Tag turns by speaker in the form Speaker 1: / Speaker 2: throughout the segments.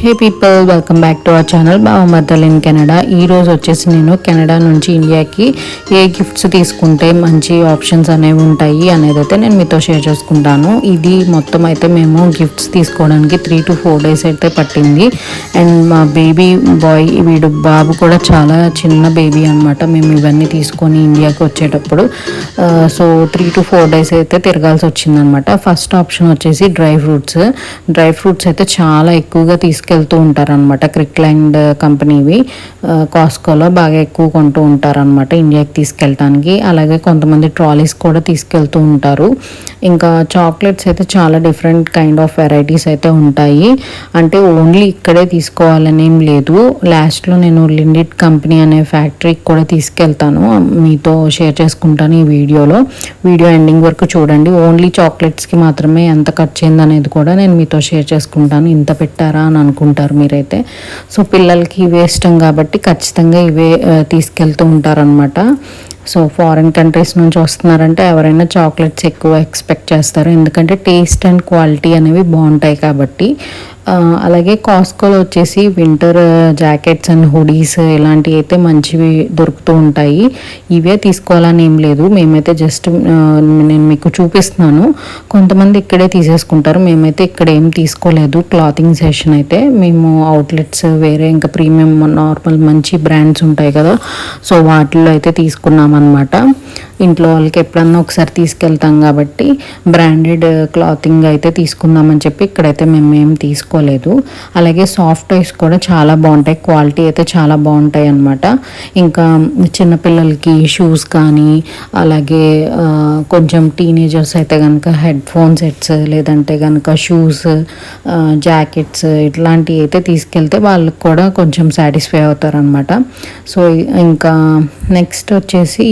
Speaker 1: Hey people, welcome back to our channel బావమర్దల్ in Canada. ఈరోజు వచ్చేసి నేను కెనడా నుంచి ఇండియాకి ఏ గిఫ్ట్స్ తీసుకుంటే మంచి ఆప్షన్స్ అనేవి ఉంటాయి అనేది అయితే నేను మీతో షేర్ చేసుకుంటాను. ఇది మొత్తం అయితే మేము గిఫ్ట్స్ తీసుకోవడానికి 3 to 4 days అయితే పట్టింది. అండ్ మా బేబీ బాయ్, వీడు బాబు కూడా చాలా చిన్న బేబీ అనమాట. మేము ఇవన్నీ తీసుకొని ఇండియాకి వచ్చేటప్పుడు సో 3 to 4 days అయితే తిరగాల్సి వచ్చిందనమాట. ఫస్ట్ ఆప్షన్ వచ్చేసి డ్రై ఫ్రూట్స్ అయితే చాలా ఎక్కువగా తీసుకెళ్తూ ఉంటారనమాట. క్రిక్లాండ్ కంపెనీవి కాస్కోలో బాగా ఎక్కువ కొంటూ ఉంటారనమాట ఇండియాకి తీసుకెళ్ళటానికి. అలాగే కొంతమంది ట్రాలీస్ కూడా తీసుకెళ్తూ ఉంటారు. ఇంకా చాక్లెట్స్ అయితే చాలా డిఫరెంట్ కైండ్ ఆఫ్ వెరైటీస్ అయితే ఉంటాయి. అంటే ఓన్లీ ఇక్కడే తీసుకోవాలనేం లేదు. లాస్ట్లో నేను లిండిట్ కంపెనీ అనే ఫ్యాక్టరీకి కూడా తీసుకెళ్తాను, మీతో షేర్ చేసుకుంటాను ఈ వీడియో ఎండింగ్ వరకు చూడండి. ఓన్లీ చాక్లెట్స్కి మాత్రమే ఎంత ఖర్చు అయింది అనేది కూడా నేను మీతో షేర్ చేసుకుంటాను. ఇంత పెట్టారా అని అనుకుంటారు మీరైతే. సో పిల్లలకి ఇవే ఇష్టం కాబట్టి ఖచ్చితంగా ఇవే తీసుకెళ్తూ ఉంటారనమాట. సో ఫారిన్ కంట్రీస్ నుంచి వస్తున్నారంటే ఎవరైనా చాక్లెట్స్ ఎక్కువ ఎక్స్పెక్ట్ చేస్తారు, ఎందుకంటే టేస్ట్ అండ్ క్వాలిటీ అనేవి బాగుంటాయి కాబట్టి. అలాగే కాస్కోలో వచ్చేసి వింటర్ జాకెట్స్ అండ్ హుడీస్ ఇలాంటివి అయితే మంచివి దొరుకుతూ ఉంటాయి. ఇవే తీసుకోవాలని ఏం లేదు, మేమైతే జస్ట్ నేను మీకు చూపిస్తున్నాను. కొంతమంది ఇక్కడే తీసేసుకుంటారు, మేమైతే ఇక్కడ ఏం తీసుకోలేదు. క్లాతింగ్ సెషన్ అయితే మేము అవుట్లెట్స్ వేరే ఇంకా ప్రీమియం నార్మల్ మంచి బ్రాండ్స్ ఉంటాయి కదా, సో వాటిల్లో అయితే తీసుకున్నాం అనమాట. ఇంట్లో వాళ్ళకి ఎప్పుడన్నా ఒకసారి తీసుకెళ్తాం కాబట్టి బ్రాండెడ్ క్లాతింగ్ అయితే తీసుకుందామని చెప్పి ఇక్కడైతే మేము ఏం తీసుకోలేదు. అలాగే సాఫ్ట్ టాయ్స్ కూడా చాలా బాగుంటాయి, క్వాలిటీ అయితే చాలా బాగుంటాయి అన్నమాట. ఇంకా చిన్నపిల్లలకి షూస్ కానీ, అలాగే కొంచెం టీనేజర్స్ అయితే కనుక హెడ్ ఫోన్ సెట్స్, లేదంటే కనుక షూస్, జాకెట్స్ ఇట్లాంటివి అయితే తీసుకెళ్తే వాళ్ళకి కూడా కొంచెం సాటిస్ఫై అవుతారనమాట. సో ఇంకా నెక్స్ట్ వచ్చేసి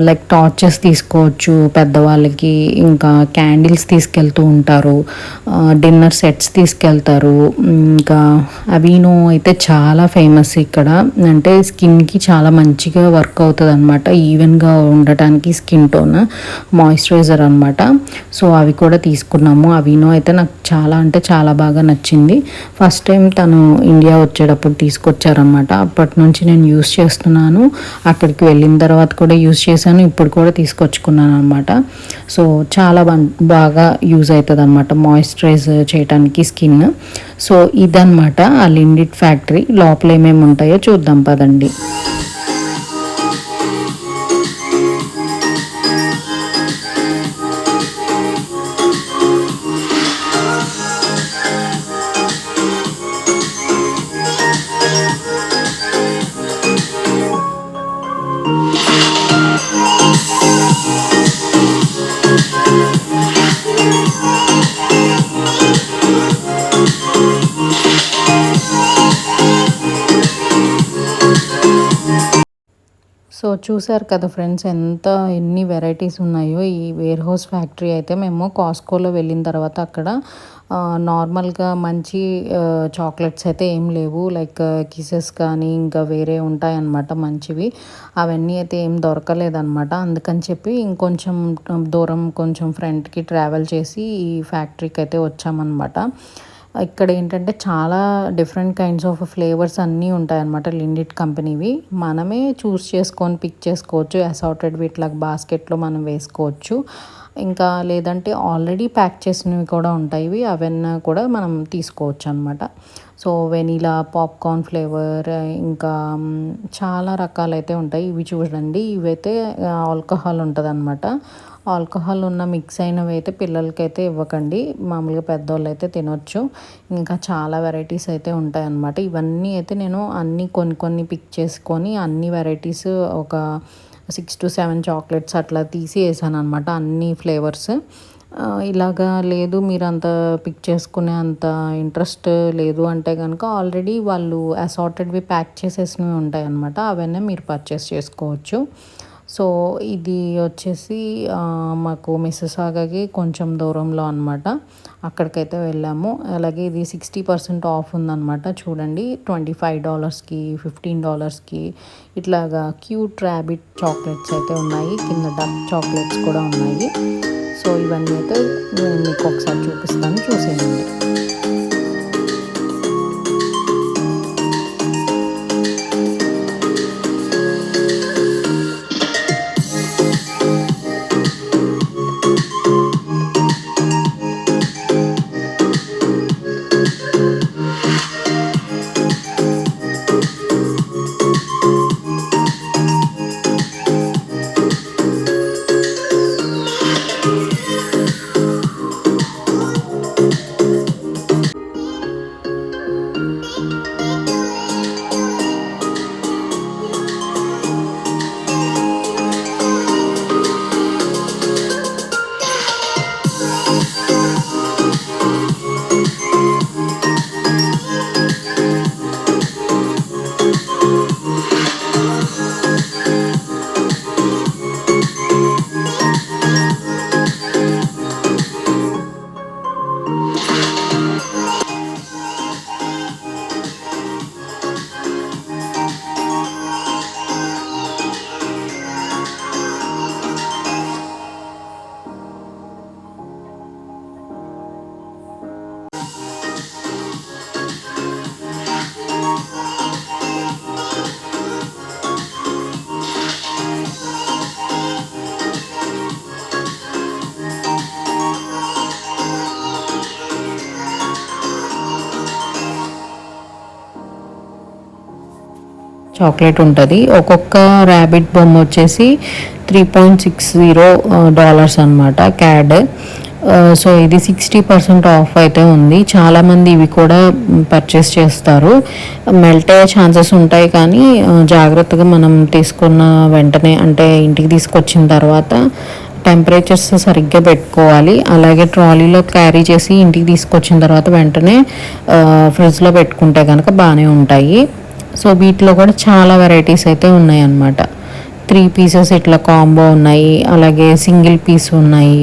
Speaker 1: లైక్ టార్చెస్ తీసుకోవచ్చు పెద్దవాళ్ళకి. ఇంకా క్యాండిల్స్ తీసుకెళ్తూ ఉంటారు, డిన్నర్ సెట్స్ తీసుకెళ్తారు. ఇంకా అవీనో అయితే చాలా ఫేమస్ ఇక్కడ, అంటే స్కిన్కి చాలా మంచిగా వర్క్ అవుతుంది అనమాట. ఈవెన్గా ఉండటానికి స్కిన్ టోన్ మాయిశ్చరైజర్ అనమాట. సో అవి కూడా తీసుకున్నాము. అవీనో అయితే నాకు చాలా అంటే చాలా బాగా నచ్చింది. ఫస్ట్ టైం తను ఇండియా వచ్చేటప్పుడు తీసుకొచ్చారనమాట. అప్పటి నుంచి నేను యూస్ చేస్తున్నాను, అక్కడికి వెళ్ళిన తర్వాత కూడా యూస్ చేశాను, ఇప్పుడు కూడా తీసుకొచ్చుకున్నాను అనమాట. సో చాలా బాగా యూజ్ అవుతుంది అనమాట మాయిశ్చరైజ్ చేయడానికి స్కిన్. సో ఇదనమాట ఆ లిండిట్ ఫ్యాక్టరీ. లోపల ఏమేమి ఉంటాయో చూద్దాం పదండి. సో చూసారు కదా ఫ్రెండ్స్, ఎన్ని వెరైటీస్ ఉన్నాయో ఈ వేర్ హౌస్ ఫ్యాక్టరీ అయితే. మేము కాస్కోలో వెళ్ళిన తర్వాత అక్కడ నార్మల్గా మంచి చాక్లెట్స్ అయితే ఏం లేవు, లైక్ కిసెస్ కానీ ఇంకా వేరే ఉంటాయన్నమాట మంచివి. అవన్నీ అయితే ఏం దొరకలేదన్నమాట. అందుకని చెప్పి ఇంకొంచెం దూరం కొంచెం ఫ్రంట్కి ట్రావెల్ చేసి ఈ ఫ్యాక్టరీకి అయితే వచ్చామన్నమాట. ఇక్కడ ఏంటంటే చాలా డిఫరెంట్ కైండ్స్ ఆఫ్ ఫ్లేవర్స్ అన్నీ ఉంటాయన్నమాట లిండిట్ కంపెనీవి. మనమే చూస్ చేసుకొని పిక్ చేసుకోవచ్చు, అసార్టెడ్ వీటిలాగా బాస్కెట్లో మనం వేసుకోవచ్చు. ఇంకా లేదంటే ఆల్రెడీ ప్యాక్ చేసినవి కూడా ఉంటాయి, అవన్నీ కూడా మనం తీసుకోవచ్చు అనమాట. సో వెనీలా, పాప్కార్న్ ఫ్లేవర్, ఇంకా చాలా రకాలైతే ఉంటాయి. ఇవి చూడండి, ఇవైతే ఆల్కహాల్ ఉంటుంది అనమాట. ఆల్కహాల్ ఉన్న మిక్స్ అయినవి అయితే పిల్లలకైతే ఇవ్వకండి, మామూలుగా పెద్దవాళ్ళు అయితే తినొచ్చు. ఇంకా చాలా వెరైటీస్ అయితే ఉంటాయన్నమాట. ఇవన్నీ అయితే నేను అన్నీ కొన్ని పిక్ చేసుకొని అన్ని వెరైటీస్ ఒక 6 to 7 చాక్లెట్స్ అట్లా తీసి వేసాను అనమాట, అన్ని ఫ్లేవర్స్. ఇలాగా లేదు మీరు అంత పిక్ చేసుకునే అంత ఇంట్రెస్ట్ లేదు అంటే కనుక ఆల్రెడీ వాళ్ళు అసార్టెడ్వి ప్యాక్ చేసేసినవి ఉంటాయి అన్నమాట, అవన్నీ మీరు పర్చేస్ చేసుకోవచ్చు. సో ఇది వచ్చేసి మాకు మిస్సెసాగాకి కొంచెం దూరంలో అనమాట, అక్కడికైతే వెళ్ళాము. అలాగే ఇది 60% ఆఫ్ ఉందన్నమాట. చూడండి, $25కి, $15కి ఇట్లాగా క్యూట్ ర్యాబిట్ చాక్లెట్స్ అయితే ఉన్నాయి, కింద డక్ చాక్లెట్స్ కూడా ఉన్నాయి. సో ఇవన్నీ అయితే నేను మీకు ఒకసారి చూపిస్తాను, చూసేయండి. చాక్లెట్ ఉంటుంది. ఒక్కొక్క ర్యాబిట్ బొమ్మ వచ్చేసి $3.60 అనమాట క్యాడ్. సో ఇది 60% ఆఫ్ అయితే ఉంది. చాలామంది ఇవి కూడా పర్చేస్ చేస్తారు. మెల్ట్ అయ్యే ఛాన్సెస్ ఉంటాయి, కానీ జాగ్రత్తగా మనం తీసుకున్న వెంటనే అంటే ఇంటికి తీసుకొచ్చిన తర్వాత టెంపరేచర్స్ సరిగ్గా పెట్టుకోవాలి. అలాగే ట్రాలీలో క్యారీ చేసి ఇంటికి తీసుకొచ్చిన తర్వాత వెంటనే ఫ్రిడ్జ్లో పెట్టుకుంటే కనుక బాగానే ఉంటాయి. సో వీటిలో కూడా చాలా వెరైటీస్ అయితే ఉన్నాయి అన్నమాట. 3 పీసెస్ ఇట్లా కాంబో ఉన్నాయి, అలాగే సింగిల్ పీస్ ఉన్నాయి.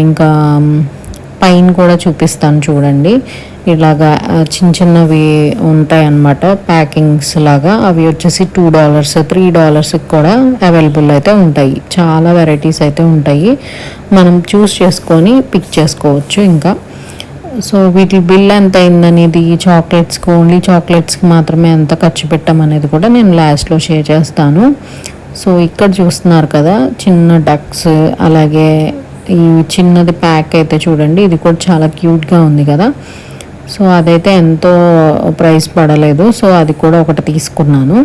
Speaker 1: ఇంకా పైన కూడా చూపిస్తాను చూడండి. ఇలాగా చిన్న చిన్నవి ఉంటాయి అన్నమాట, ప్యాకింగ్స్ లాగా. అవి వచ్చేసి $2 $3 కూడా అవైలబుల్ అయితే ఉంటాయి. చాలా వెరైటీస్ అయితే ఉంటాయి, మనం చూస్ చేసుకొని పిక్ చేసుకోవచ్చు. ఇంకా సో వీటి బిల్ ఎంత అయిందనేది, చాక్లెట్స్కి ఓన్లీ చాక్లెట్స్కి మాత్రమే ఎంత ఖర్చు పెట్టామనేది కూడా నేను లాస్ట్లో షేర్ చేస్తాను. సో ఇక్కడ చూస్తున్నారు కదా చిన్న డక్స్, అలాగే ఈ చిన్నది ప్యాక్ అయితే చూడండి, ఇది కూడా చాలా క్యూట్గా ఉంది కదా. సో అదైతే ఎంతో ప్రైస్ పడలేదు, సో అది కూడా ఒకటి తీసుకున్నాను.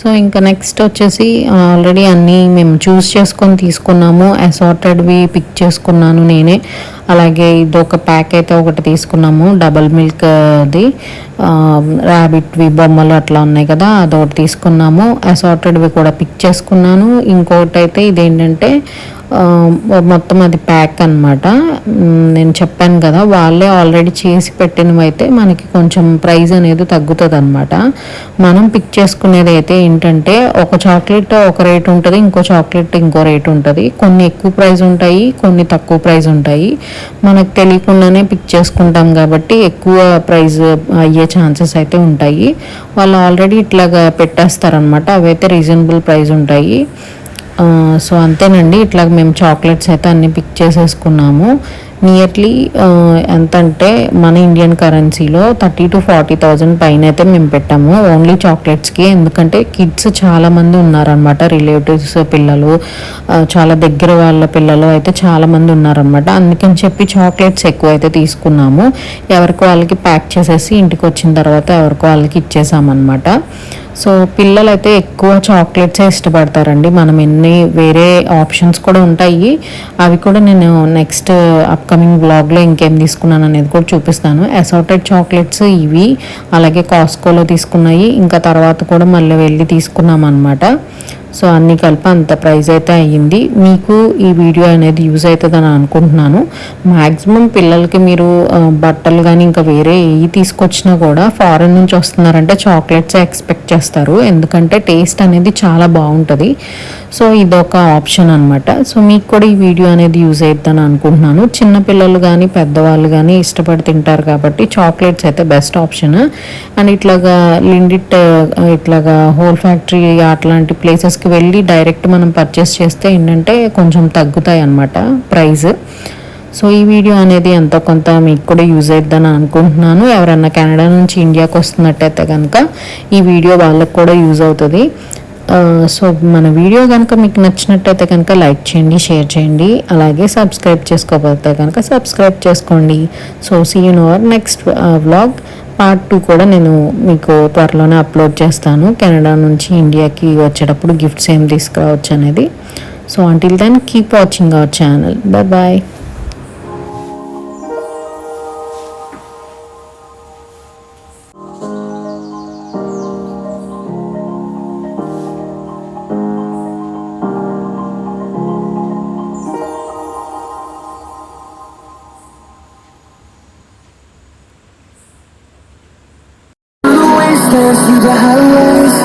Speaker 1: సో ఇంకా నెక్స్ట్ వచ్చేసి ఆల్రెడీ అన్నీ మేము చూస్ చేసుకొని తీసుకున్నాము. అసార్టెడ్వి పిక్ చేసుకున్నాను నేనే. అలాగే ఇదొక ప్యాక్ అయితే ఒకటి తీసుకున్నాము, డబల్ మిల్క్ది ర్యాబిట్వి బొమ్మలు అట్లా ఉన్నాయి కదా, అదొకటి తీసుకున్నాము. అసార్టెడ్వి కూడా పిక్ చేసుకున్నాను. ఇంకొకటి అయితే ఇదేంటంటే మొత్తం అది ప్యాక్ అనమాట. నేను చెప్పాను కదా, వాళ్ళే ఆల్రెడీ చేసి పెట్టినవి అయితే మనకి కొంచెం ప్రైస్ అనేది తగ్గుతుంది అనమాట. మనం పిక్ చేసుకునేది అయితే ఏంటంటే ఒక చాక్లెట్ ఒక రేట్ ఉంటుంది, ఇంకో చాక్లెట్ ఇంకో రేట్ ఉంటుంది. కొన్ని ఎక్కువ ప్రైస్ ఉంటాయి, కొన్ని తక్కువ ప్రైస్ ఉంటాయి. మనకు తెలియకుండానే పిక్ చేసుకుంటాం కాబట్టి ఎక్కువ ప్రైస్ అయ్యే ఛాన్సెస్ అయితే ఉంటాయి. వాళ్ళు ఆల్రెడీ ఇట్లాగా పెట్టేస్తారనమాట, అవైతే రీజనబుల్ ప్రైస్ ఉంటాయి. సో అంతేనండి, ఇట్లా మేము చాక్లెట్స్ అయితే అన్నీ పిక్ చేసేసుకున్నాము. నియర్లీ ఎంతంటే మన ఇండియన్ కరెన్సీలో 30,000 to 40,000 పైన అయితే మేము పెట్టాము ఓన్లీ చాక్లెట్స్కి. ఎందుకంటే కిడ్స్ చాలామంది ఉన్నారనమాట, రిలేటివ్స్ పిల్లలు, చాలా దగ్గర వాళ్ళ పిల్లలు అయితే చాలామంది ఉన్నారనమాట. అందుకని చెప్పి చాక్లెట్స్ ఎక్కువ అయితే తీసుకున్నాము. ఎవరికి వాళ్ళకి ప్యాక్ చేసేసి ఇంటికి వచ్చిన తర్వాత ఎవరికి వాళ్ళకి ఇచ్చేసామన్నమాట. సో పిల్లలు అయితే ఎక్కువ చాక్లెట్సే ఇష్టపడతారండి. మనం ఎన్ని వేరే ఆప్షన్స్ కూడా ఉంటాయి, అవి కూడా నేను నెక్స్ట్ అప్కమింగ్ బ్లాగ్లో ఇంకేం తీసుకున్నాను అనేది కూడా చూపిస్తాను. అసార్టెడ్ చాక్లెట్స్ ఇవి, అలాగే కాస్కోలో తీసుకున్నాయి, ఇంకా తర్వాత కూడా మళ్ళీ వెళ్ళి తీసుకున్నాం అనమాట. సో అన్నీ కలిపి అంత ప్రైస్ అయితే అయ్యింది. మీకు ఈ వీడియో అనేది యూజ్ అవుతుందని అనుకుంటున్నాను. మ్యాక్సిమం పిల్లలకి మీరు బట్టలు కానీ ఇంకా వేరే ఏవి తీసుకొచ్చినా కూడా ఫారెన్ నుంచి వస్తున్నారంటే చాక్లెట్స్ ఎక్స్పెక్ట్ చేస్తారు, ఎందుకంటే టేస్ట్ అనేది చాలా బాగుంటుంది. సో ఇదొక ఆప్షన్ అనమాట. సో మీకు కూడా ఈ వీడియో అనేది యూజ్ అవుతుందని అనుకుంటున్నాను. చిన్నపిల్లలు కానీ పెద్దవాళ్ళు కానీ ఇష్టపడి తింటారు కాబట్టి చాక్లెట్స్ అయితే బెస్ట్ ఆప్షన్. అండ్ ఇట్లాగా లిండిట్, ఇట్లాగా హోల్ ఫ్యాక్టరీ అట్లాంటి ప్లేసెస్కి వెళ్ళి డైరెక్ట్ మనం పర్చేస్ చేస్తే ఏంటంటే కొంచెం తగ్గుతాయి అన్నమాట ప్రైస్. సో ఈ వీడియో అనేది ఎంతో కొంత మీకు కూడా యూజ్ అవుతుందని అనుకుంటున్నాను. ఎవరన్నా కెనడా నుంచి ఇండియాకి వస్తున్నట్టయితే కనుక ఈ వీడియో వాళ్ళకి కూడా యూజ్ అవుతుంది. సో మన వీడియో కనుక మీకు నచ్చినట్టయితే కనుక లైక్ చేయండి, షేర్ చేయండి, అలాగే సబ్స్క్రైబ్ చేసుకోకపోతే కనుక సబ్స్క్రైబ్ చేసుకోండి. So see you in our next vlog. Part 2 కూడా నేను మీకు త్వరలోనే అప్లోడ్ చేస్తాను. కెనడా నుంచి ఇండియాకి వచ్చేటప్పుడు గిఫ్ట్స్ ఏం తీసుకురావచ్చు అనేది. So until then keep watching our channel. Bye. Through the highways,